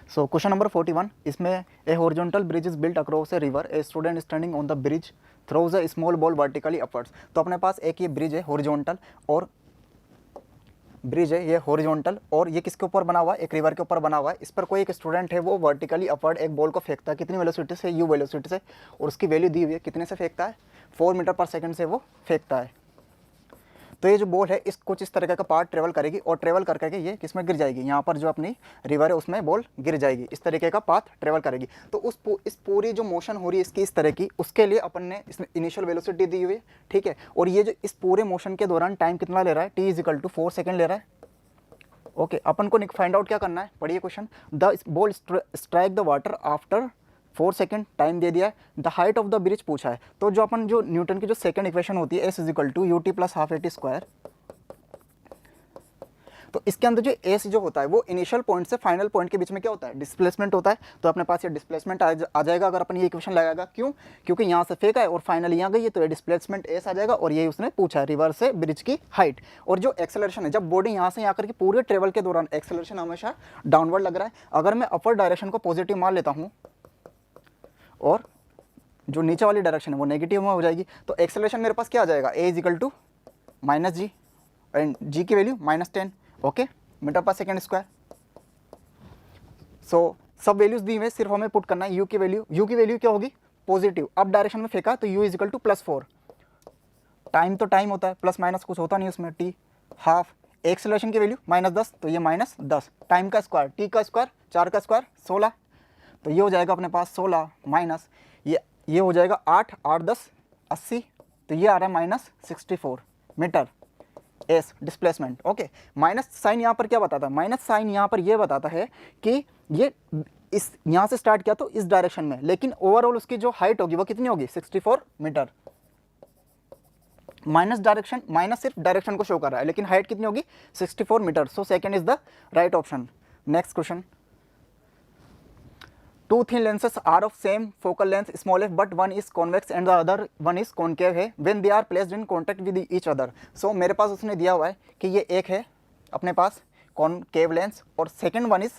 So question number 41, इसमें ए horizontal bridge is built across a river, a student standing on the bridge throws a small ball vertically upwards. तो अपने पास एक ये bridge है horizontal, और bridge है ये हॉरिजॉन्टल, और ये किसके ऊपर बना हुआ है, एक रिवर के ऊपर बना हुआ है। इस पर कोई एक स्टूडेंट है, वो वर्टिकली अपवर्ड एक बॉल को फेंकता है, कितनी वेलोसिटी से, यू वेलोसिटी से, और उसकी वैल्यू दी हुई है, कितने से फेंकता है, 4 मीटर पर सेकंड से वो फेंकता है। तो ये जो बॉल है इस कुछ इस तरीके का पार्ट ट्रेवल करेगी, और ट्रेवल कर करके ये किसमें गिर जाएगी, यहाँ पर जो अपनी रिवर है उसमें बॉल गिर जाएगी, इस तरीके का पाथ ट्रेवल करेगी। तो इस पूरी जो मोशन हो रही है इसकी इस तरह की, उसके लिए अपन ने इसमें इनिशियल वेलोसिटी दी हुई है, ठीक है। और ये जो इस पूरे मोशन के दौरान टाइम कितना ले रहा है, t = 4 सेकेंड ले रहा है। ओके, अपन को फाइंड आउट क्या करना है, पढ़िए question. The ball strike the water after 4 second, time दे दिया है। The height of the bridge पूछा है। तो जो अपन जो न्यूटन की जो सेकंड इक्वेशन होती है, s = ut + ½ at², तो इसके अंदर जो एस जो होता है वो इनिशियल पॉइंट से फाइनल पॉइंट के बीच में क्या होता है, डिस्प्लेसमेंट होता है। तो अपने पास ये डिस्प्लेसमेंट आ जाएगा अगर अपन ये इक्वेशन लगाएगा। क्यों, क्योंकि यहाँ से फेंका है और फाइनल यहाँ गई है, तो ये डिस्प्लेसमेंट एस आ जाएगा, और यही उसने पूछा है रिवर से ब्रिज की हाइट। और जो एक्सेलरेशन है, जब बॉडी यहाँ से यहाँ करके पूरे ट्रेवल के दौरान एक्सेलरेशन हमेशा डाउनवर्ड लग रहा है। अगर मैं अपर डायरेक्शन को पॉजिटिव मान लेता हूँ और जो नीचे वाली डायरेक्शन है वो नेगेटिव में हो जाएगी, तो एक्सेलरेशन मेरे पास क्या आ जाएगा, a = -g, एंड g की वैल्यू -10, ओके, मीटर पर सेकेंड स्क्वायर। सो सब वैल्यूज दी हुई, सिर्फ हमें पुट करना है u की वैल्यू क्या होगी, पॉजिटिव। अब डायरेक्शन में फेंका तो u = +4, टाइम तो टाइम होता है, प्लस माइनस कुछ होता नहीं उसमें, t हाफ। एक्सेलरेशन की वैल्यू -10, तो ये -10, टाइम का स्क्वायर, t का स्क्वायर, 4 का स्क्वायर 16, तो ये हो जाएगा अपने पास 16 माइनस ये हो जाएगा 8, 8 10 80, तो ये आ रहा है -64 metre as displacement. Okay, minus sign यहाँ पर क्या बताता है, माइनस साइन यहाँ पर ये बताता है कि ये इस यहाँ से स्टार्ट किया तो इस डायरेक्शन में, लेकिन ओवरऑल उसकी जो हाइट होगी वो कितनी होगी, 64 मीटर। माइनस सिर्फ डायरेक्शन को शो कर रहा है, लेकिन हाइट कितनी होगी, 64 metre. So second is the right option. Next question, two thin lenses are of same focal length small f, but one is convex and the other one is concave है when they are placed in contact with each other। so मेरे पास उसने दिया हुआ है कि ये एक है अपने पास कॉनकेव लेंस और second one is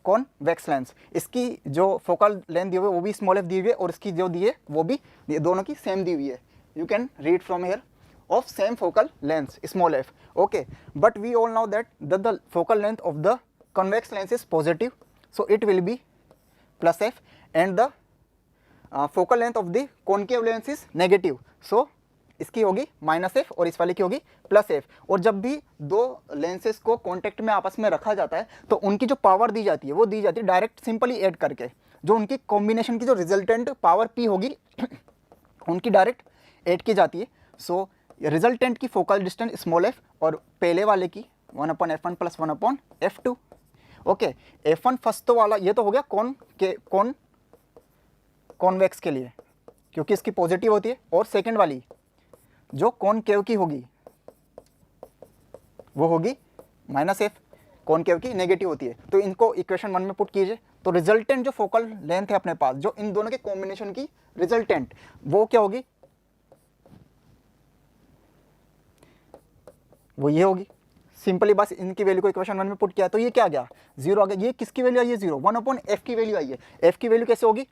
convex lens. इसकी जो फोकल लेंथ दी हुई है वो भी स्मॉल एफ दी हुई है, और इसकी जो दी है वो भी दोनों की सेम दी हुई है। You can read from here of same focal length small f, okay, but we all know that the focal length of the convex lens is positive, so it will be plus f, and the focal length of the concave lens is negative, so इसकी होगी -f और इस वाले की होगी +f। और जब भी दो लेंसेज को कांटेक्ट में आपस में रखा जाता है तो उनकी जो पावर दी जाती है वो दी जाती है डायरेक्ट सिंपली ऐड करके, जो उनकी कॉम्बिनेशन की जो रिजल्टेंट पावर p होगी उनकी डायरेक्ट ऐड की जाती है। सो रिजल्टेंट की फोकल डिस्टेंस स्मॉल f, और पहले वाले की 1/f1 + 1/f2। Okay, f1 first तो वाला ये तो हो गया कॉन्वेक्स के लिए, क्योंकि इसकी पॉजिटिव होती है, और सेकंड वाली जो कॉनकेव की होगी वो होगी -f, कॉनकेव की नेगेटिव होती है। तो इनको इक्वेशन 1 में पुट कीजिए, तो रिजल्टेंट जो फोकल लेंथ है अपने पास, जो इन दोनों के कॉम्बिनेशन की रिजल्टेंट, वो क्या होगी, वो ये होगी। सिंपली बस इनकी वैल्यू को इक्वेशन 1 में पुट किया तो ये क्या आ गया, 0 आ गया। ये किसकी वैल्यू आई है, 0, 1/f की वैल्यू आई है। f की वैल्यू कैसे होगी,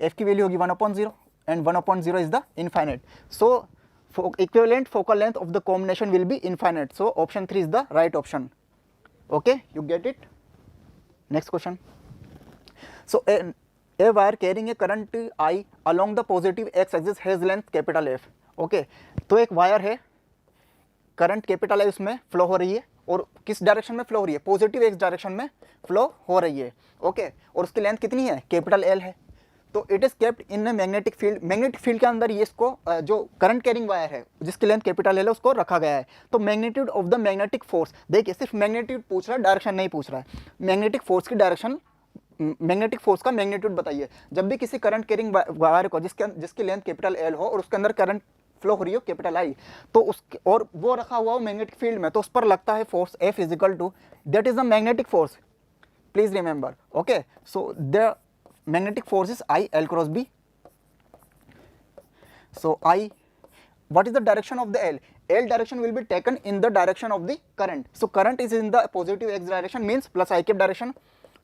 f की वैल्यू होगी 1/0, and 1/0 is the infinite. So equivalent focal length of the combination will be infinite, so option 3 is the right option. Okay, you get it. Next question, so a wire carrying a current I along the positive x axis has length F। Okay, तो एक wire है, current capital है, उसमें flow हो रही है, और किस डायरेक्शन में फ्लो हो रही है, पॉजिटिव एक्स डायरेक्शन में फ्लो हो रही है। ओके, और उसकी लेंथ कितनी है, L है। तो it is kept in magnetic field, magnetic field के अंदर ये इसको जो करंट कैरिंग वायर है जिसकी लेंथ L है उसको रखा गया है। तो magnitude of the magnetic force, देखिए सिर्फ मैग्नीट्यूड पूछ रहा है, डायरेक्शन नहीं पूछ रहा है। मैग्नेटिक फोर्स की डायरेक्शन, मैग्नेटिक फोर्स का मैग्नीट्यूड बताइए। जब भी किसी करंट कैरिंग वायर को जिसकी लेंथ L हो और उसके अंदर करंट फ्लो हो रही हो I, तो उसके और वो रखा हुआ हो मैग्नेटिक फील्ड में, तो उस पर लगता है force F = that is the magnetic force, please remember. Okay, so the magnetic force is I L × B। So I, what is the direction of the L? L direction will be taken in the direction of the current. So current is in the positive x direction, means plus I cap direction.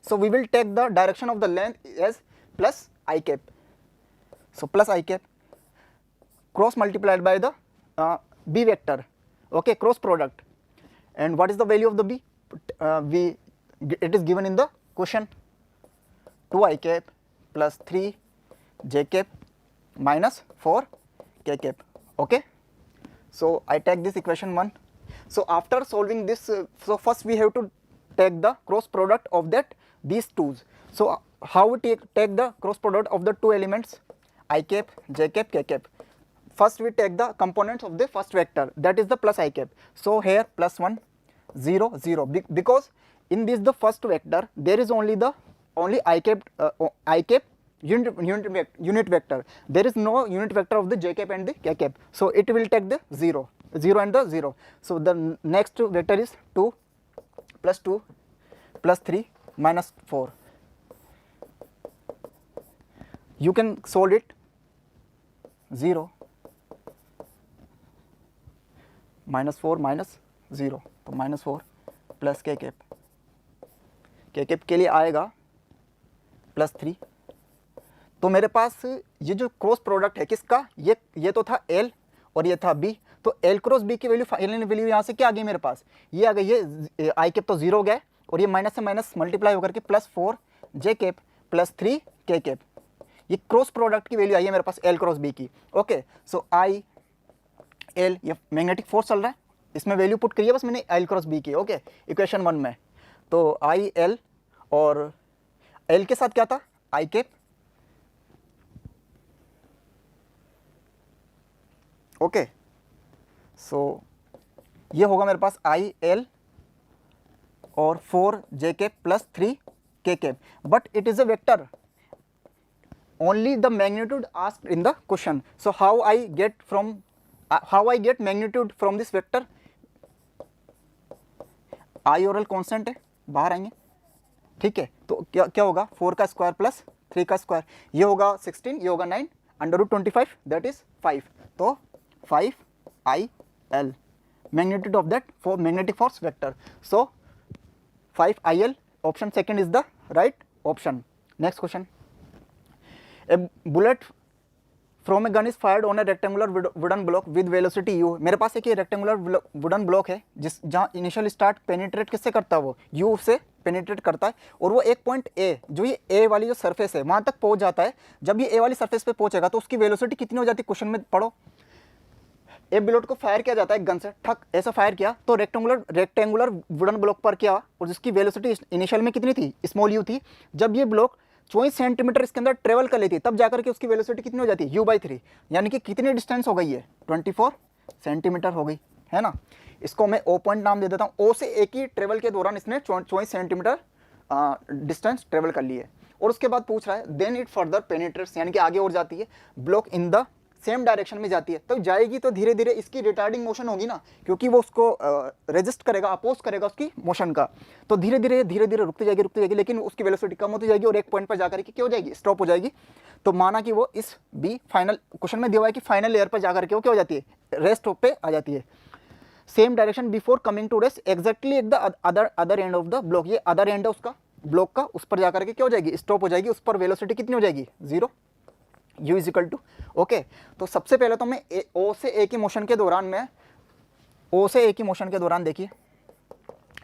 So we will take the direction of the length as plus I cap. So plus I cap cross multiplied by the B vector, okay, cross product. And what is the value of the B? It is given in the question, 2 I cap plus 3 J cap minus 4 K cap, okay. So I take this equation 1. So after solving this, so first we have to take the cross product of these twos. So how we take the cross product of the two elements I cap, J cap, K cap? First we take the components of the first vector, that is the plus I cap. So here plus 1 0 0, because in this the first vector there is only I cap unit vector. There is no unit vector of the J cap and the K cap. So it will take the 0 and the 0. So the next vector is 2 plus 3 minus 4. You can solve it. 0 minus 4 minus 0, तो minus 4 plus K cap के लिए आएगा plus 3. तो मेरे पास ये जो cross product है किसका, ये तो था L और ये था B. तो L क्रॉस B की वैल्यू, फाइनल वैल्यू यहाँ से क्या आ गई मेरे पास, ये आ गई. ये I cap तो 0 हो गया और ये माइनस से माइनस मल्टीप्लाई होकर के plus 4 J cap plus 3 K cap. ये क्रॉस प्रोडक्ट की वैल्यू आई है मेरे पास L क्रॉस B की, ओके. सो I L, ये मैग्नेटिक फोर्स चल रहा है, इसमें वैल्यू पुट करिए बस मैंने L क्रॉस B की, ओके, इक्वेशन 1 में. तो I L और L के साथ क्या था I cap, ओके. सो ये होगा मेरे पास I L और 4 J cap plus 3 K cap, but it is a vector. Only the magnitude asked in the question. So how I get magnitude from this vector? I और L constant है, बाहर आएंगे, ठीक है. तो क्या होगा 4 का स्क्वायर प्लस 3 का स्क्वायर, ये होगा 16, ये होगा 9 √25, दैट इज 5. तो 5 I L magnitude of that for magnetic force vector. So 5 I L, option second is the right option. Next question. A bullet from a gun is fired on a rectangular wooden block with velocity u. मेरे पास एक ये rectangular wooden block है जहाँ initial start penetrate किससे करता है, वो u से पेनिट्रेट करता है, और वो एक पॉइंट A, जो ये A वाली जो सरफेस है वहाँ तक पहुँच जाता है. जब ये A वाली सरफेस पे पहुँचेगा तो उसकी वेलोसिटी कितनी हो जाती है, क्वेश्चन में पढ़ो. एक बुलेट को फायर किया जाता है गन से, ठक ऐसा फायर किया तो रेक्टेंगुलर वुडन ब्लॉक पर किया, और जिसकी वेलोसिटी इनिशियल में कितनी थी, स्मॉल u थी. जब ये ब्लॉक 24 सेंटीमीटर इसके अंदर ट्रेवल कर लेती है तब जाकर के उसकी वेलोसिटी कितनी हो जाती है, u/3. यानी कि कितनी डिस्टेंस हो गई है, 24 सेंटीमीटर हो गई है ना. इसको मैं O पॉइंट नाम दे देता हूँ. O से A की ट्रेवल के दौरान इसने 24 सेंटीमीटर डिस्टेंस ट्रेवल कर ली है. और उसके बाद पूछ रहा है देन इट फर्दर पेनिट्रेट्स, यानी कि आगे और जाती है, block in the same direction में जाती है. तो जाएगी तो धीरे धीरे इसकी रिटार्डिंग मोशन होगी ना, क्योंकि वो उसको रेजिस्ट करेगा, अपोज करेगा उसकी मोशन का. तो धीरे धीरे रुकती जाएगी, लेकिन उसकी वेलोसिटी कम होती जाएगी और एक पॉइंट पर जाकर के क्या हो जाएगी, स्टॉप हो जाएगी. तो माना कि वो इस बी फाइनल क्वेश्चन में दिया हुआ है कि फाइनल लेयर पर जाकर के वो क्या हो जाती है, रेस्ट पे आ जाती है. Same direction before coming to rest exactly at the other end of the block. ये अदर एंड है उसका ब्लॉक का, उस पर जाकर के क्या हो जाएगी, स्टॉप हो जाएगी. उस पर वेलोसिटी कितनी हो जाएगी, 0, u इजिकल टू, ओके. तो सबसे पहले तो मैं O से A की मोशन के दौरान देखिए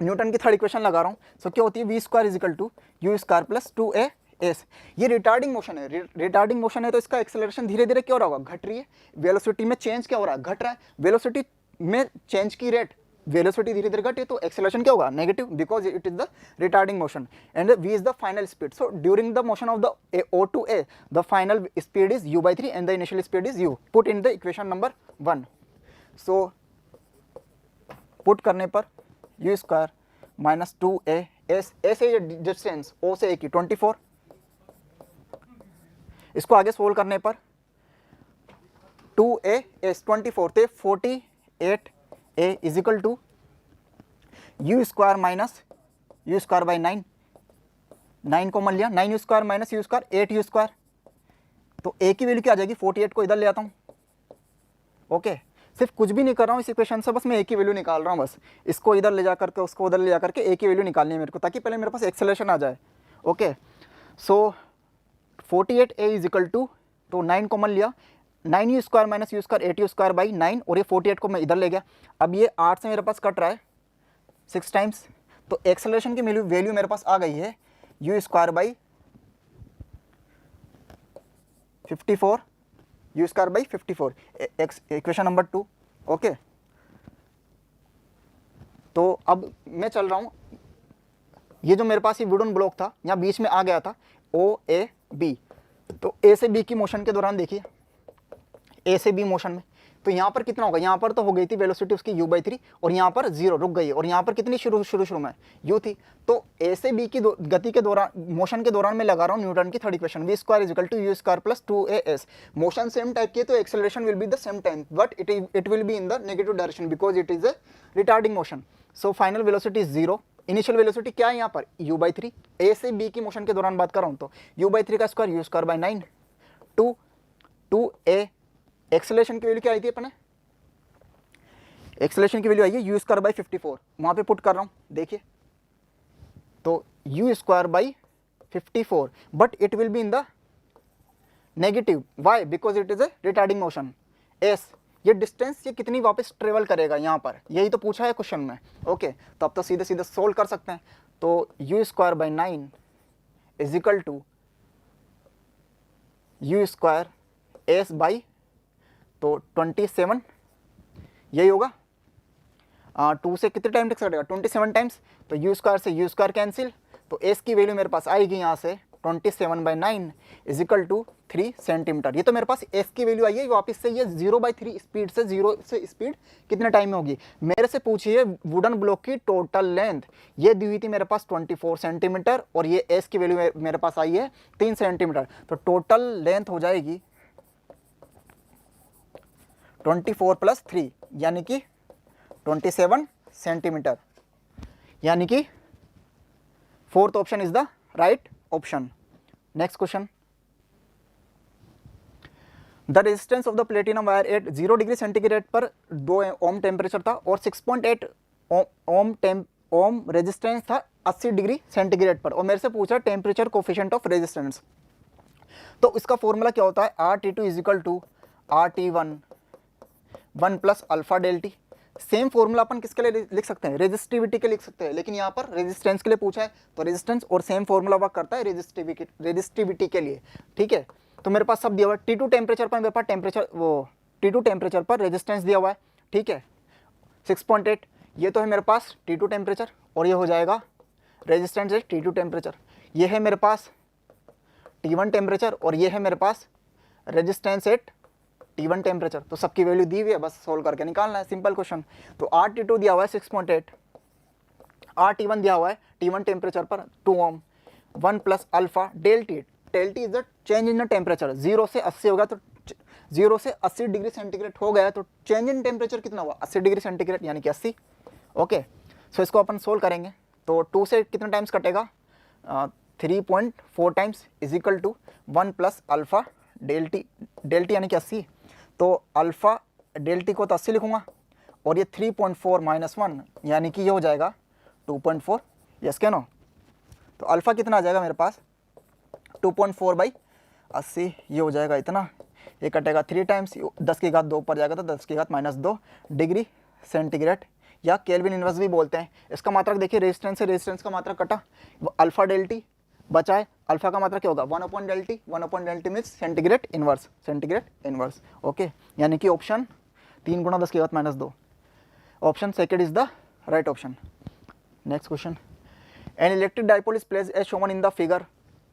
न्यूटन की थर्ड इक्वेशन लगा रहा हूँ. सो क्या होती है, v square is equal to u square plus 2as. ये रिटार्डिंग मोशन है, तो इसका एक्सेलरेशन धीरे धीरे क्या हो रहा होगा, घट रही है. वेलोसिटी में चेंज क्या हो रहा है, घट रहा है. वेलोसिटी में चेंज की रेट, वेलोसिटी धीरे धीरे घटे तो एक्सेलरेशन क्या होगा, negative, because it is the retarding motion. And v is the final speed. So during the motion of the O to A the final speed is u/3 and the initial speed is u. Put in the equation number 1. So put करने पर u square minus 2as, ऐसे distance O से A की 24. इसको आगे solve करने पर 2as 24 थे 48a is equal to u square minus u square by 9 को मान लिया, 9u square minus u square 8u square. तो a की वैल्यू क्या आ जाएगी, 48 को इधर ले आता हूँ, ओके. सिर्फ कुछ भी नहीं कर रहा हूँ इस इक्वेशन से, बस मैं a की वैल्यू निकाल रहा हूँ. बस इसको इधर ले जाकर के उसको उधर ले जाकर के a की वैल्यू निकालनी है मेरे को, ताकि पहले मेरे पास एक्सेलरेशन आ जाए. Okay, so 48a is equal to, तो 9 कॉमन लिया, 9u square minus u square 8u square by 9, और ये 48 को मैं इधर ले गया। अब ये 8 से मेरे पास कट रहा है 6 टाइम्स, तो एक्सेलरेशन की वैल्यू मेरे पास आ गई है you square by 54, you square by 54, equation number 2। Okay, तो अब मैं चल रहा हूँ, ये जो मेरे पास ये वुडन ब्लॉक था यहाँ बीच में आ गया था ओ ए बी, तो ए से बी की मोशन के दौरान देखिए, ए से बी मोशन में, तो यहाँ पर कितना होगा, यहाँ पर तो हो गई थी वेलोसिटी उसकी u/3, और यहाँ पर 0 रुक गई है, और यहाँ पर कितनी शुरू में u थी। तो ए से बी की गति के दौरान, मोशन के दौरान मैं लगा रहा हूँ न्यूटन की third equation, v square is equal to u square plus 2as। Motion same type की है तो acceleration will be the same time, but it will be in the negative direction because it is a retarding motion. So final velocity is 0। Initial velocity क्या है यहाँ पर u/3, ए से B की motion के दौरान बात कर रहा हूँ, तो u/3 का square you square by 9 2a। Acceleration की वैल्यू क्या आई थी अपने, एक्सेलरेशन की वैल्यू आई है यू स्क्वायर बाई 54, वहाँ पे पुट कर रहा हूँ देखिए, तो u square by 54, but it will be in the negative, why, because it is a retarding motion. S, ये डिस्टेंस ये कितनी वापस ट्रेवल करेगा यहाँ पर, यही तो पूछा है क्वेश्चन में। ओके, तो अब तो सीधे सीधे सोल्व कर सकते हैं, तो u square by 9 is equal to u square s by, तो 27, यही होगा, 2 से कितने टाइम तक कटेगा 27 टाइम्स, तो यू स्क्वायर से यू स्क्वायर कैंसिल, तो एस की वैल्यू मेरे पास आएगी यहाँ से 27/9 इज इक्वल टू 3 सेंटीमीटर। ये तो मेरे पास एस की वैल्यू आई है, वापस से ये 0/3 स्पीड से, 0 से स्पीड कितने टाइम में होगी, मेरे से पूछिए वुडन ब्लॉक की टोटल लेंथ, ये दी हुई थी मेरे पास 24 सेंटीमीटर, और ये एस की वैल्यू मेरे पास आई है 3 सेंटीमीटर, तो टोटल लेंथ हो जाएगी 24 + 3 यानी कि 27 सेंटीमीटर, यानी कि fourth option is the right option. Next question, the resistance of the platinum wire eight 0 degree centigrade पर 2 ओम टेम्परेचर था, और 6.8 ओम रेजिस्टेंस था 80 डिग्री सेंटीग्रेड पर, और मेरे से पूछा टेम्परेचर कोफिशिएंट ऑफ रेजिस्टेंस। तो इसका फॉर्मूला क्या होता है, RT2 is equal to RT1 1 plus alpha delta T. Same formula अपन किसके लिए लिख सकते हैं, रेजिस्टिविटी के लिख सकते हैं, लेकिन यहाँ पर रेजिस्टेंस के लिए पूछा है, तो रेजिस्टेंस और सेम फॉर्मूला वर्क करता है रेजिस्टिविटी के लिए। ठीक है, तो मेरे पास सब दिया हुआ है, T2 टेम्परेचर पर मेरे पास T2 टेम्परेचर पर रेजिस्टेंस दिया हुआ है। ठीक है, 6.8, ये तो है मेरे पास T2 टेम्परेचर, और ये हो जाएगा रेजिस्टेंस एट T2 टेम्परेचर। ये है मेरे पास T1 टेम्परेचर, और ये है मेरे पास रेजिस्टेंस एट T1 टेम्परेचर। तो सबकी वैल्यू दी हुई है, बस सोल्व करके निकालना है, सिंपल क्वेश्चन। तो RT2 दिया हुआ है 6.8, RT1 दिया हुआ है T1 टेम्परेचर पर 2 ohm, 1 plus alpha delta T. Delta T is the change in the temperature, 0 से 80 हो गया, तो 0 से 80 डिग्री सेंटीग्रेड हो गया, तो चेंज इन टेम्परेचर कितना हुआ 80 डिग्री सेंटीग्रेड, यानी कि 80। ओके, सो इसको अपन सोल्व करेंगे, तो 2 से कितने टाइम्स कटेगा, 3.4 times is equal to 1 plus alpha delta T, यानी कि 80, तो अल्फ़ा डेल्टी को तो 80 लिखूंगा, और ये 3.4 - 1 यानी कि ये हो जाएगा 2.4, यस क्या नो। तो अल्फ़ा कितना आ जाएगा मेरे पास 2.4/80, ये हो जाएगा इतना, ये कटेगा 3 टाइम्स, 10 की घात 2 पर जाएगा, तो 10 की घात -2 डिग्री सेंटीग्रेड, या केल्विन इनवर्स भी बोलते हैं। इसका मात्रक देखिए, रेजिस्टेंस से रेजिस्टेंस का मात्रक कटा, अल्फ़ा डेल्टी बचा है, अल्फा का मात्रा क्या होगा 1/डेल्टी, 1/डेल्टी मीन्स सेंटीग्रेड इनवर्स। ओके, यानी कि ऑप्शन 3 × 10 की घात -2, option second is the right option. Next question, an electric dipole is placed as shown in the figure,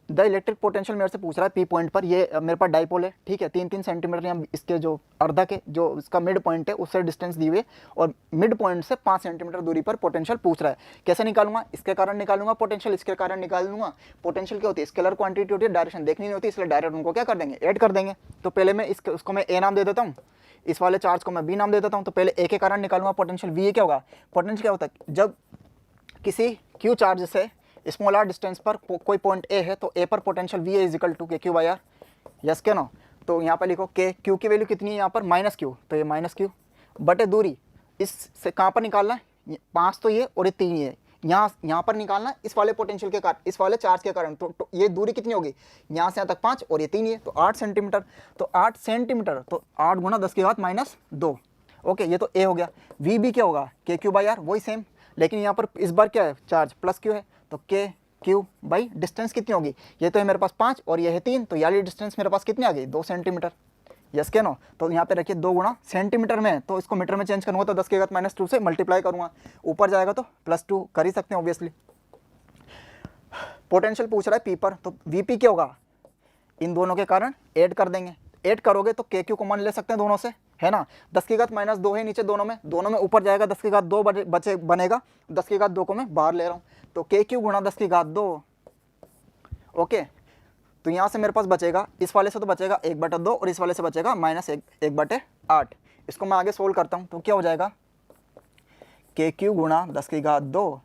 the electric potential मेरे से पूछ रहा है पी पॉइंट पर, ये मेरे पास डाइपोल है। ठीक है, 3-3 सेंटीमीटर यहाँ इसके जो अर्धा के जो इसका मिड पॉइंट है उससे डिस्टेंस दी हुई है, और मिड पॉइंट से 5 सेंटीमीटर दूरी पर पोटेंशियल पूछ रहा है। कैसे निकालूंगा, इसके कारण निकालूंगा पोटेंशियल, इसके कारण निकाल दूंगा। पोटेंशियल क्या होती है, स्केलर क्वांटिटी होती है, डायरेक्शन देखनी नहीं होती, इसलिए डायरेक्ट उनको क्या कर देंगे, ऐड कर देंगे। तो पहले मैं उसको मैं ए नाम दे देता हूँ, इस वाले चार्ज को मैं बी नाम दे देता हूँ। तो पहले ए के कारण निकालूंगा पोटेंशियल, वी क्या होगा, पोटेंशियल क्या होता है, जब किसी क्यू चार्ज से स्मॉल आर डिस्टेंस पर कोई पॉइंट ए है, तो ए पर potential V is equal to KQ/R, yes क्या नो। तो यहाँ पर लिखो के, क्यू की वैल्यू कितनी है यहाँ पर -Q, तो ये -Q बटे दूरी, इससे कहाँ पर निकालना है, 5 तो ये और ये 3 ये, यहाँ पर निकालना इस वाले पोटेंशियल के कारण, इस वाले चार्ज के कारण। तो ये दूरी कितनी होगी, यहाँ से यहाँ तक 5 और ये 3 ही है, तो 8 सेंटीमीटर। तो 8 सेंटीमीटर तो 8 गुना 10⁻²। ओके, ये तो ए हो गया। वी बी क्या होगा, के क्यू बाई आर, वही सेम, लेकिन यहाँ पर इस बार क्या है, चार्ज प्लस क्यू है, तो के क्यू बाई डिस्टेंस कितनी होगी, ये तो है मेरे पास 5 और ये है 3, तो यानी डिस्टेंस मेरे पास कितनी आ गई, 2 सेंटीमीटर। यस के नो, तो यहाँ पे रखिए 2 गुना सेंटीमीटर में, तो इसको मीटर में चेंज करूँगा तो 10⁻² से मल्टीप्लाई करूँगा, ऊपर जाएगा तो +2 कर ही सकते हैं ऑब्वियसली। पोटेंशियल पूछ रहा है पी पर, तो वीपी क्या होगा, इन दोनों के कारण ऐड कर देंगे, ऐड करोगे तो के क्यू कॉमन ले सकते हैं दोनों से, है ना। 10⁻² है नीचे दोनों में ऊपर जाएगा 10⁻² बचे बनेगा, 10⁻² को मैं बाहर ले रहा हूँ, तो के क्यू गुणा 10⁻²। ओके, तो यहाँ से मेरे पास बचेगा, इस वाले से तो बचेगा 1/2 और इस वाले से बचेगा -1/8। इसको मैं आगे सोल्व करता हूँ, तो क्या हो जाएगा, के क्यू गुणा 10⁻²,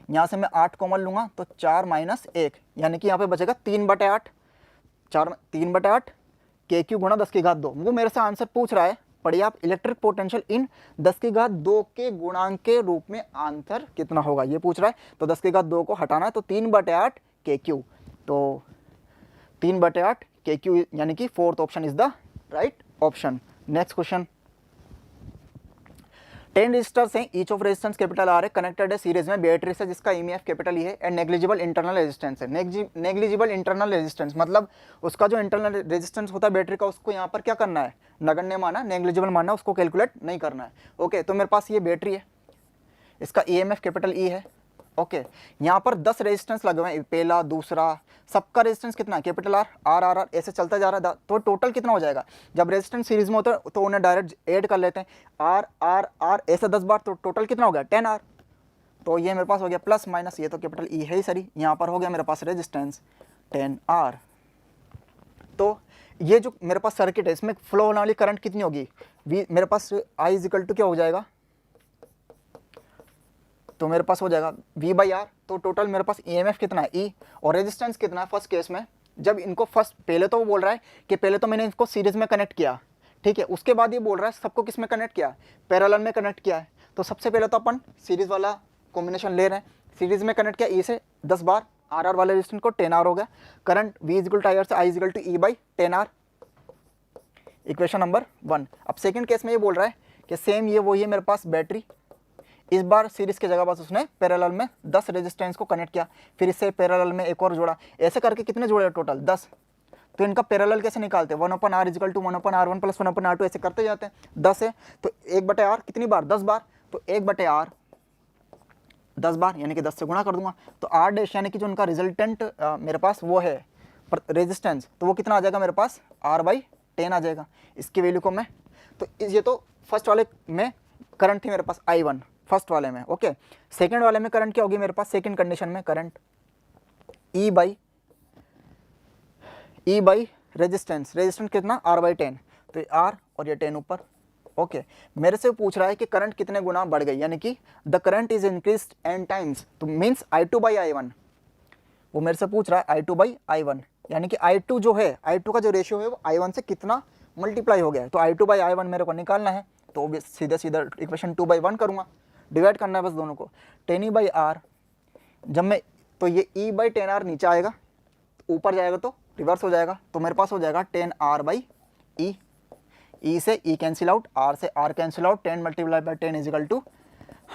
यहाँ से मैं 8 कॉमन लूँगा तो 4 - 1, यानी कि यहाँ पे बचेगा 3/8, 3/8 के क्यू गुणा 10⁻²। वो मेरे से आंसर पूछ रहा है, पढ़िए आप, इलेक्ट्रिक पोटेंशियल इन 10⁻² के गुणांक के रूप में आंसर कितना होगा, ये पूछ रहा है। तो 10⁻² को हटाना है, तो 3/8 के क्यू, तो 3/8 के क्यू, यानी कि 4th option is the right option. Next question, 10 resistors हैं, each of resistance capital R है, कनेक्टेड है सीरीज में बैटरी से जिसका ईएमएफ कैपिटल ई है एंड नेग्लिजिबल इंटरनल रेजिस्टेंस है। नेग्लिजिबल इंटरनल रेजिस्टेंस मतलब उसका जो इंटरनल रेजिस्टेंस होता है बैटरी का, उसको यहाँ पर क्या करना है, नगण्य माना, नेग्लिजिबल माना, उसको कैलकुलेट नहीं करना है। ओके, तो मेरे पास ये बैटरी है, इसका ईएमएफ कैपिटल ई है। ओके, यहाँ पर 10 रेजिस्टेंस लगे हुए हैं, पहला दूसरा, सबका रेजिस्टेंस कितना है, capital R R R R ऐसे चलता जा रहा है, तो टोटल कितना हो जाएगा। जब रेजिस्टेंस सीरीज में होता है तो उन्हें डायरेक्ट ऐड कर लेते हैं, आर आर आर ऐसे 10 बार, तो टोटल कितना हो गया 10R। तो ये मेरे पास हो गया प्लस माइनस, ये तो कैपिटल ई है ही सरी, यहाँ पर हो गया मेरे पास रेजिस्टेंस 10R। तो ये जो मेरे पास सर्किट है, इसमें फ्लो होने वाली करंट कितनी होगी, मेरे पास आई इज इक्वल टू क्या हो जाएगा, तो मेरे पास हो जाएगा V/R। तो टोटल मेरे पास EMF कितना है E, और रेजिस्टेंस कितना है फर्स्ट केस में, जब इनको फर्स्ट, पहले तो वो बोल रहा है कि पहले तो मैंने इसको सीरीज में कनेक्ट किया, ठीक है, उसके बाद ये बोल रहा है सबको किस में कनेक्ट किया, पैरेलल में कनेक्ट किया है। तो सबसे पहले तो अपन सीरीज वाला कॉम्बिनेशन ले रहे हैं, सीरीज में कनेक्ट किया E से 10 बार, RR वाले रेजिस्टेंस को 10R हो गया, current V is equal to I R से I is equal to E/10R, equation number 1। अब सेकंड केस में ये बोल रहा है कि सेम ये वही है मेरे पास बैटरी, इस बार सीरीज की जगह बस उसने पैरेलल में 10 रेजिस्टेंस को कनेक्ट किया, फिर इससे पैरेलल में एक और जोड़ा, ऐसे करके कितने जोड़े टोटल 10। तो इनका पैरेलल कैसे निकालते हैं, 1/R is equal to 1/R1 plus 1/R2 ऐसे करते जाते हैं, 10 है तो 1/R कितनी बार 10 बार, तो 1/R 10 बार यानी कि 10 से गुणा कर दूंगा, तो R' यानी कि जो उनका रिजल्टेंट मेरे पास वो है रेजिस्टेंस, तो वो कितना आ जाएगा मेरे पास R/10 आ जाएगा। इसकी वैल्यू को मैं, तो ये तो फर्स्ट वाले में करंट थी मेरे पास I1 फर्स्ट वाले में। ओके, सेकंड वाले में करंट क्या होगी मेरे पास, सेकंड कंडीशन में current E by resistance, resistance कितना R/10, तो ये R और ये 10 ऊपर। ओके, मेरे से पूछ रहा है कि करंट कितने गुना बढ़ गई, यानी कि the current is increased n times, तो मीन्स I2/I1, वो मेरे से पूछ रहा है I2/I1, यानी कि I2 जो है, I2 का जो रेशियो है वो I1 से कितना मल्टीप्लाई हो गया है, तो I2/I1 मेरे को निकालना है, तो सीधा सीधा इक्वेशन 2/1 करूँगा, डिवाइड करना है बस दोनों को, 10E/R, जब मैं, तो ये E/10R नीचे आएगा, ऊपर जाएगा तो रिवर्स हो जाएगा, तो मेरे पास हो जाएगा 10R/E, E से E कैंसिल आउट, R से R cancel out, 10 multiply by 10 is equal to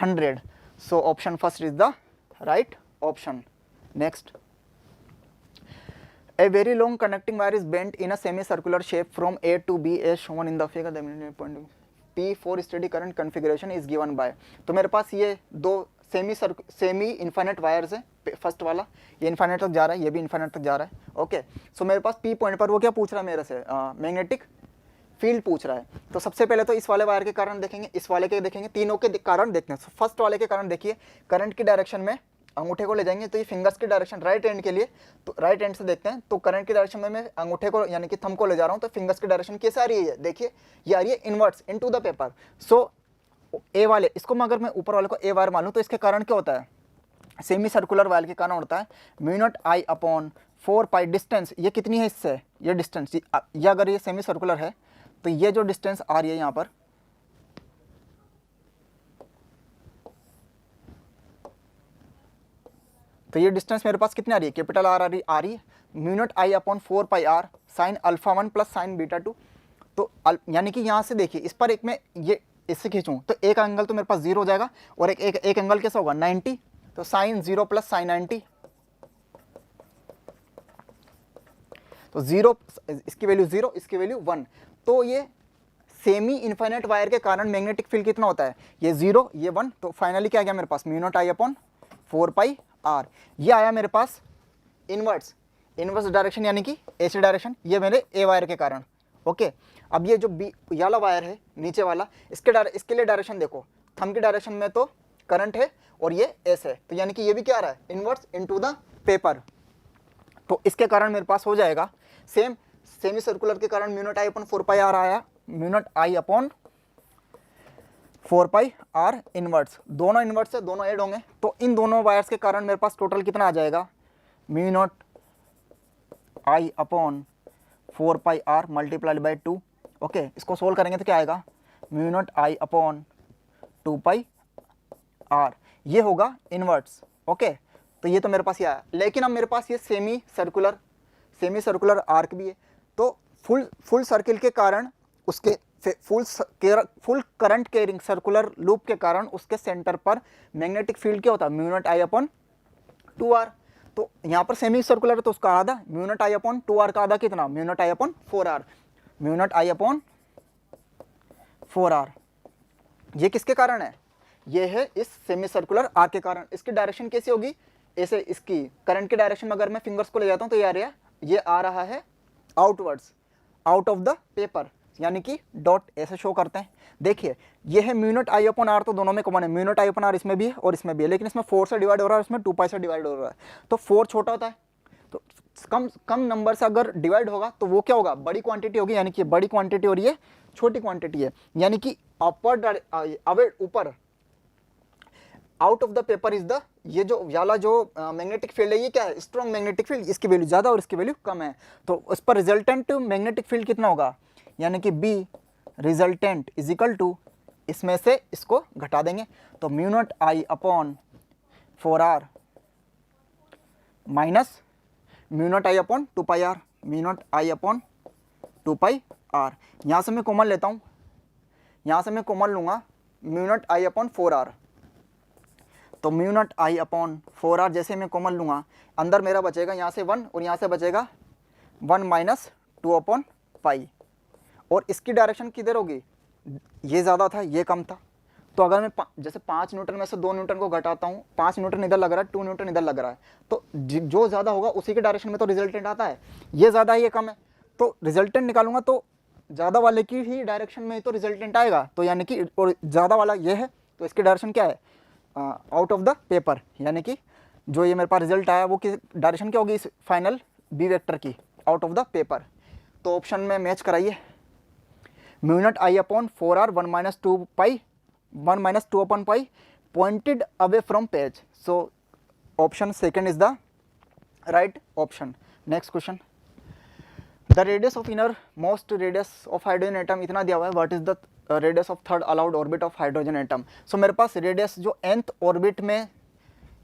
100। So option first is the right option. Next, a very long connecting wire is bent in a semi-circular shape from A to B as shown in the figure, the point P4 steady current configuration is given by। तो मेरे पास ये दो semi infinite wires है, first वाला ये infinite तक जा रहा है, ये भी इन्फाइनेट तक जा रहा है। ओके, सो मेरे पास P पॉइंट पर वो क्या पूछ रहा है मेरे से, मैग्नेटिक फील्ड पूछ रहा है। तो सबसे पहले तो इस वाले वायर के कारण देखेंगे, इस वाले के देखेंगे, तीनों के कारण देखते हैं। फर्स्ट वाले के कारण देखिए, करंट की डायरेक्शन में अंगूठे को ले जाएंगे, तो ये फिंगर्स की डायरेक्शन राइट हैंड के लिए, तो राइट हैंड से देखते हैं, तो करंट की डायरेक्शन में मैं अंगूठे को यानी कि थंब को ले जा रहा हूँ, तो फिंगर्स की डायरेक्शन कैसे आ रही है, देखिए ये आ रही है इनवर्ट्स इनटू द पेपर। सो ए वाले, इसको मैं अगर मैं ऊपर वाले को ए वायर मानूँ, तो इसके कारण क्या होता है, सेमी सर्कुलर वायर के कारण होता है μ0I/4π डिस्टेंस, ये कितनी है इससे, ये डिस्टेंस, ये अगर ये सेमी सर्कुलर है तो ये जो डिस्टेंस आ रही है यहाँ पर, तो ये डिस्टेंस मेरे पास कितनी आ रही है, कैपिटल आर आ रही है, mu naught I upon 4 pi R sine alpha 1 plus sine beta 2। तो यानी कि यहाँ से देखिए इस पर एक मैं ये इससे खींचूँ तो एक एंगल तो मेरे पास 0 हो जाएगा और एक एंगल कैसा होगा 90, तो साइन 0 प्लस साइन 90, तो 0 इसकी वैल्यू 0, इसकी वैल्यू 1। तो ये सेमी इनफाइनाइट वायर के कारण मैग्नेटिक फील्ड कितना होता है, ये 0 ये 1, तो फाइनली क्या आ गया मेरे पास mu naught I upon 4 pi R. ये आया मेरे पास इनवर्स डायरेक्शन यानी कि एच डायरेक्शन, ये मेरे ए वायर के कारण। ओके, अब ये जो बी वाला वायर है नीचे वाला, इसके लिए डायरेक्शन देखो, थंब की डायरेक्शन में तो करंट है और ये एस है, तो यानी कि ये भी क्या आ रहा है, इनवर्स इनटू द पेपर। तो इसके कारण मेरे पास हो जाएगा सेम सेमी सर्कुलर के कारण mu naught I upon 4 pi R आया, mu naught I upon 4 pi R inverse, दोनों इनवर्स है, दोनों ऐड होंगे, तो इन दोनों वायर्स के कारण मेरे पास टोटल कितना आ जाएगा, mu naught I upon 4 pi R multiplied by 2। Okay, इसको सोल्व करेंगे तो क्या आएगा, mu naught I upon 2 pi R, ये होगा इनवर्स। ओके, तो ये तो मेरे पास ये आया, लेकिन अब मेरे पास ये सेमी सर्कुलर आर्क भी है, तो फुल सर्किल के कारण उसके full current carrying circular loop के कारण उसके सेंटर पर मैग्नेटिक फील्ड क्या होता है, mu naught I upon 2r। तो यहाँ पर सेमी सर्कुलर है तो उसका आधा, mu naught I upon 2r का आधा कितना, mu naught I upon 4r, mu naught I upon 4r। ये किसके कारण है, ये है इस सेमी सर्कुलर आर्क के कारण। इसकी डायरेक्शन कैसी होगी, ऐसे इसकी करंट की डायरेक्शन में अगर मैं फिंगर्स को ले जाता हूँ तो ये आ रहा है outwards, out of the paper, यानी कि डॉट ऐसे शो करते हैं। देखिए ये है mu naught I upon R, तो दोनों में कॉमन है, mu naught I upon R इसमें भी है और इसमें भी है, लेकिन इसमें 4 से डिवाइड हो रहा है, इसमें 2 पाई से डिवाइड हो रहा है, तो 4 छोटा होता है, तो कम नंबर से अगर डिवाइड होगा तो वो क्या होगा, बड़ी क्वांटिटी होगी, यानी कि बड़ी क्वांटिटी और ये छोटी क्वांटिटी है, यानी कि अपवर्ड ऊपर out of the paper is the, ये जो वाला जो मैग्नेटिक फील्ड है ये क्या है, स्ट्रॉन्ग मैग्नेटिक फील्ड, इसकी वैल्यू ज़्यादा और इसकी वैल्यू कम है, तो उस पर रिजल्टेंट मैग्नेटिक फील्ड कितना होगा, यानी कि B resultant is equal to, इसमें से इसको घटा देंगे, तो mu naught I upon 4r minus mu naught I upon 2 pi R, mu naught I upon 2 pi R. यहाँ से मैं कॉमन लेता हूँ, यहाँ से मैं कॉमन लूँगा mu naught I upon 4r, तो mu naught I upon 4r जैसे मैं कॉमन लूँगा, अंदर मेरा बचेगा यहाँ से 1 और यहाँ से बचेगा 1 माइनस 2 अपॉन पाई, और इसकी डायरेक्शन किधर होगी, ये ज़्यादा था ये कम था, तो अगर मैं जैसे 5 न्यूटन में से 2 न्यूटन को घटाता हूँ, 5 न्यूटन इधर लग रहा है, 2 न्यूटन इधर लग रहा है, तो जो ज़्यादा होगा उसी के डायरेक्शन में तो रिजल्टेंट आता है, ये ज़्यादा है ये कम है, तो रिजल्टेंट निकालूंगा तो ज़्यादा वाले की ही डायरेक्शन में तो रिजल्टेंट आएगा, तो यानी कि और ज़्यादा वाला ये है तो इसकी डायरेक्शन क्या है, आउट ऑफ द पेपर, यानी कि जो ये मेरे पास रिजल्ट आया वो किस डायरेक्शन क्या होगी इस फाइनल बी वेक्टर की, आउट ऑफ द पेपर। तो ऑप्शन में मैच कराइए, mu naught I upon 4r 1 minus 2 upon pi pointed away from page, so option second is the right option. Next question, the radius of innermost radius of hydrogen atom इतना दिया हुआ है, what is the radius of third allowed orbit of hydrogen atom. So मेरे पास radius जो nth orbit में,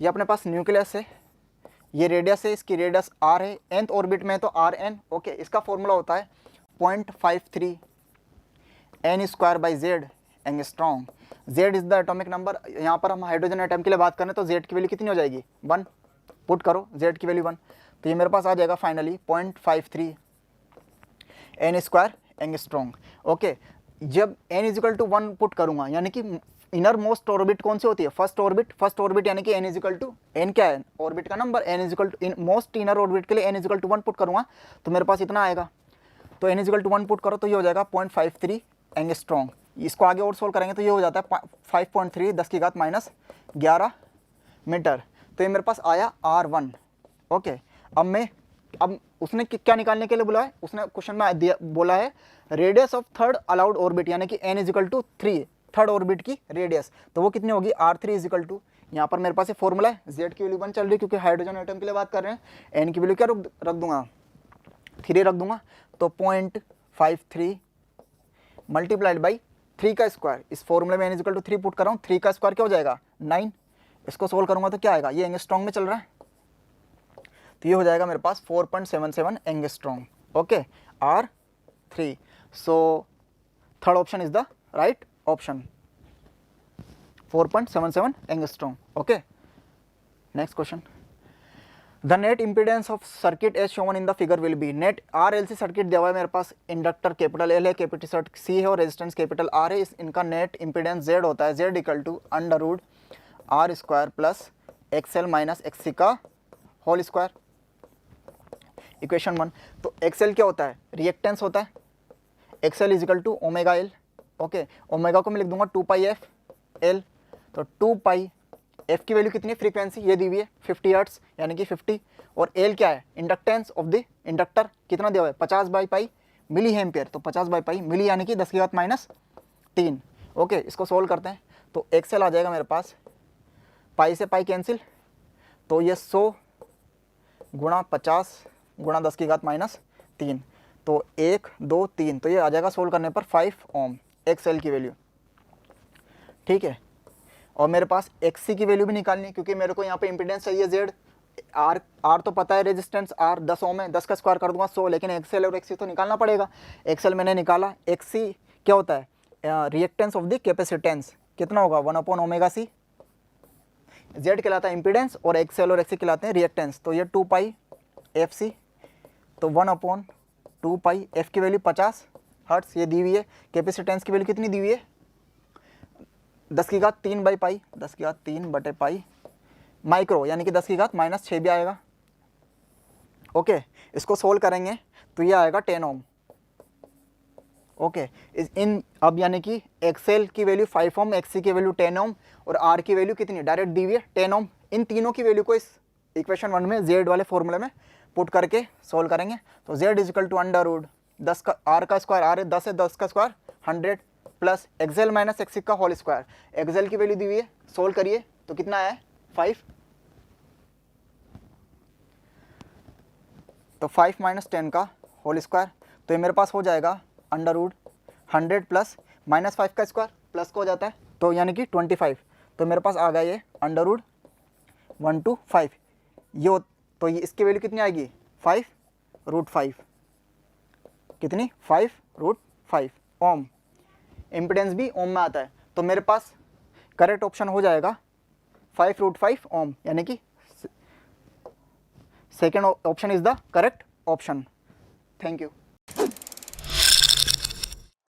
ये अपने पास न्यूक्लियस है, ये रेडियस है, इसकी रेडियस r है, nth ऑर्बिट में तो Rn। ओके, इसका फॉर्मूला होता है 0.53 n square by z angstrom. z is the atomic number, यहाँ पर हम हाइड्रोजन एटम के लिए बात करें तो z की वैल्यू कितनी हो जाएगी 1, पुट करो z की वैल्यू 1, तो ये मेरे पास आ जाएगा finally 0.53 n square angstrom. Okay, जब n इजिकल टू 1 पुट करूँगा, यानी कि इनर मोस्ट ऑर्बिट कौन सी होती है, फर्स्ट ऑर्बिट, यानी कि n इजिकल टू, n क्या है ऑर्बिट का number, n is equal to most inner orbit के लिए n इजिकल टू 1 पुट करूँगा तो मेरे पास इतना आएगा, तो n इजिकल टू 1 पुट करो तो ये हो जाएगा 0.53 एंगस्ट्रॉन्ग। इसको आगे और सोल्व करेंगे तो ये हो जाता है 5.3 10 की घात माइनस 11 मीटर, तो ये मेरे पास आया R1। ओके, अब उसने क्या निकालने के लिए बोला है, उसने क्वेश्चन में बोला है radius of third allowed orbit, यानी कि n is equal to 3 third orbit की रेडियस, तो वो कितनी होगी R3 इजिकल टू, यहाँ पर मेरे पास ये फॉर्मूला है, z की वैल्यू 1 चल रही है क्योंकि हाइड्रोजन एटम के लिए बात कर रहे हैं, n की वैल्यू क्या रख दूंगा 3 रख दूंगा, तो 0.53 मल्टीप्लाइड बाई 3 का स्क्वायर, इस फॉर्मूले में n इजिकल टू 3 पुट कर रहा हूँ, 3 का स्क्वायर क्या हो जाएगा 9, इसको सोल्व करूँगा तो क्या आएगा, ये एंगस्ट्रॉन्ग में चल रहा है, तो ये हो जाएगा मेरे पास 4.77 angstrom. Okay, R3। So third option is the right option, 4.77 angstrom. Okay, next question. The net impedance of circuit as shown in the figure will be. Net RLC circuit दिया हुआ है मेरे पास, इंडक्टर कैपिटल L है, capital C है और resistance capital R है। इनका नेट इम्पीडेंस Z होता है, Z equal to under root R square plus XL minus XC का होल स्क्वायर। इक्वेशन 1। तो XL क्या होता है, रिएक्टेंस होता है, XL is equal omega L। Okay, omega को मैं लिख दूंगा 2πf L। तो 2π f की वैल्यू कितनी है, फ्रीक्वेंसी ये दी हुई है 50 हर्ट्स यानी कि 50, और L क्या है, इंडक्टेंस ऑफ द इंडक्टर कितना दिया हुआ है 50/π मिली एम्पियर। तो 50/π मिली यानी कि 10⁻³ ओके, इसको सोल्व करते हैं। तो XL आ जाएगा मेरे पास, पाई से पाई कैंसिल, तो ये 100 गुणा 50 गुणा 10⁻³ तो 1 2 3, तो ये आ जाएगा सोल्व करने पर 5 ओम XL की वैल्यू। ठीक है, और मेरे पास XC की वैल्यू भी निकालनी है क्योंकि मेरे को यहाँ पे इम्पीडेंस चाहिए Z। R तो पता है, रेजिस्टेंस R 10 ओम है, 10 का स्क्वायर कर दूंगा 100, लेकिन XL और XC तो निकालना पड़ेगा। XL मैंने निकाला, XC क्या होता है, रिएक्टेंस ऑफ द कैपेसिटेंस कितना होगा 1/ωc। Z कहलाता है इम्पीडेंस और XL और XC कहलाते हैं रिएक्टेंस। तो ये 2πfc, तो 1/2π, f की वैल्यू 50 हर्ट्स ये दी हुई है, कैपेसिटेंस की वैल्यू कितनी दी हुई है 10⁻³ 10⁻³ माइक्रो यानी कि 10⁻⁻6 भी आएगा। ओके, इसको सोल्व करेंगे तो ये आएगा 10 ओम। ओके, इन अब यानी कि XL की वैल्यू 5 ओम, XC की वैल्यू 10 ओम और R की वैल्यू कितनी डायरेक्ट दी हुई है 10 ओम। इन तीनों की वैल्यू को इस इक्वेशन 1 में Z वाले फॉर्मूले में पुट करके सोल्व करेंगे। तो Z is equal to under root 10 का R का स्क्वायर, R है 10 है, 10 का square 100 plus XL minus XC का होल स्क्वायर। XL की वैल्यू दी हुई है, सोल्व करिए तो कितना आया 5, तो 5 माइनस 10 का होल स्क्वायर, तो ये मेरे पास हो जाएगा अंडर रूट 100 प्लस माइनस 5 का स्क्वायर प्लस को हो जाता है, तो यानी कि 25। तो मेरे पास आ गया ये अंडर रूट 125 ये, तो ये इसकी वैल्यू कितनी आएगी 5√5, कितनी 5√5 ओम। इम्पीडेंस भी ओम में आता है, तो मेरे पास करेक्ट ऑप्शन हो जाएगा 5√5 ओम, यानी कि second option is the correct option. Thank you.